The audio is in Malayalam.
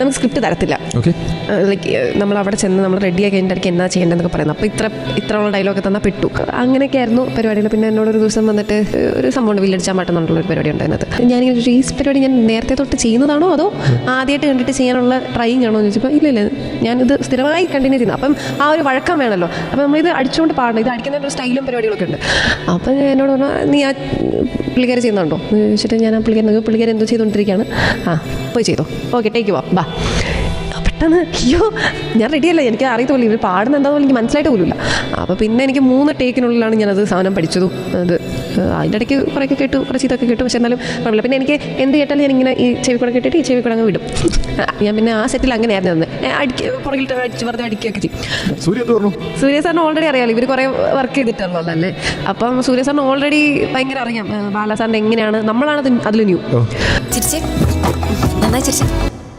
നമുക്ക് സ്ക്രിപ്റ്റ് തരത്തില്ല. ലൈക്ക് നമ്മൾ അവിടെ ചെന്ന് നമ്മൾ റെഡിയാക്കി അതിൻ്റെ ഇടയ്ക്ക് എന്നാ ചെയ്യേണ്ടതെന്നൊക്കെ പറയുന്നത്. അപ്പോൾ ഇത്രയുള്ള ഡയലോഗ് തന്നാൽ പെട്ടു. അങ്ങനെയൊക്കെ ആയിരുന്നു പരിപാടികൾ. പിന്നെ എന്നോടൊരു ദിവസം വന്നിട്ട് ഒരു സംഭവം വില്ലടിച്ചാൽ മാട്ടെന്നുള്ള ഒരു പരിപാടി ഉണ്ടായിരുന്നത്. ഞാനിങ്ങനെ ചോദിച്ചു, ഈ പരിപാടി ഞാൻ നേരത്തെ തൊട്ട് ചെയ്യുന്നതാണോ അതോ ആദ്യമായിട്ട് കണ്ടിട്ട് ചെയ്യാനുള്ള ട്രൈയിങ് ആണോ എന്ന് ചോദിച്ചപ്പോൾ ഇല്ല ഞാനിത് സ്ഥിരമായി കണ്ടിന്യൂ ചെയ്യുന്നത്. അപ്പം ആ ഒരു വഴക്കം വേണമല്ലോ. അപ്പം നമ്മളിത് അടിച്ചുകൊണ്ട് പാടണം. ഇത് അടിക്കുന്നതിൻ്റെ ഒരു സ്റ്റൈലും പരിപാടികളൊക്കെ ഉണ്ട്. അപ്പം എന്നോട് പറഞ്ഞു, നീ ആ പുള്ളിക്കാരി ചെയ്യുന്നുണ്ടോ എന്ന് ചോദിച്ചിട്ട് ഞാൻ ആ പുള്ളിക്കാരി എന്തോ ചെയ്തുകൊണ്ടിരിക്കുകയാണ്. പോയി ചെയ്തോ, ഓക്കെ ടേക്ക് ബാ. പെട്ടെന്ന് അയ്യോ ഞാൻ റെഡിയല്ല, എനിക്ക് അറിയത്തില്ല ഇവർ പാടുന്ന എന്താണെന്ന് എനിക്ക് മനസ്സിലായിട്ട് പോലുമില്ല. അപ്പോൾ പിന്നെ എനിക്ക് 3 ടേക്കിനുള്ളിലാണ് ഞാനത് സാധനം പഠിച്ചതും. അത് അതിൻ്റെ ഇടയ്ക്ക് കുറേയൊക്കെ കേട്ടു, കുറച്ച് ഇതൊക്കെ കേട്ടു. പക്ഷെ എന്നാലും കുഴപ്പമില്ല. പിന്നെ എനിക്ക് എന്ത് കേട്ടാലും ഞാനിങ്ങനെ ഈ ചെവി കൂടെ കേട്ടിട്ട് ഈ ചെവി കൂടെ അങ്ങ് വിടും. ഞാൻ പിന്നെ ആ സെറ്റിൽ അങ്ങനെയായിരുന്നു തന്നെ പുറകിൽ അടിച്ച് വെറുതെ അടിക്കുകയൊക്കെ ചെയ്യും. സൂര്യ സാറിന് ഓൾറെഡി അറിയാമല്ലോ, ഇവർ കുറേ വർക്ക് ചെയ്തിട്ടുള്ളതല്ലേ. അപ്പം സൂര്യ സാറിന് ഓൾറെഡി ഭയങ്കര അറിയാം ബാല സാറിൻ്റെ എങ്ങനെയാണ്. നമ്മളാണ് അതിൽ ന്യൂ. ചിരിച്ചേ, നന്നായി ചിരിച്ചേ.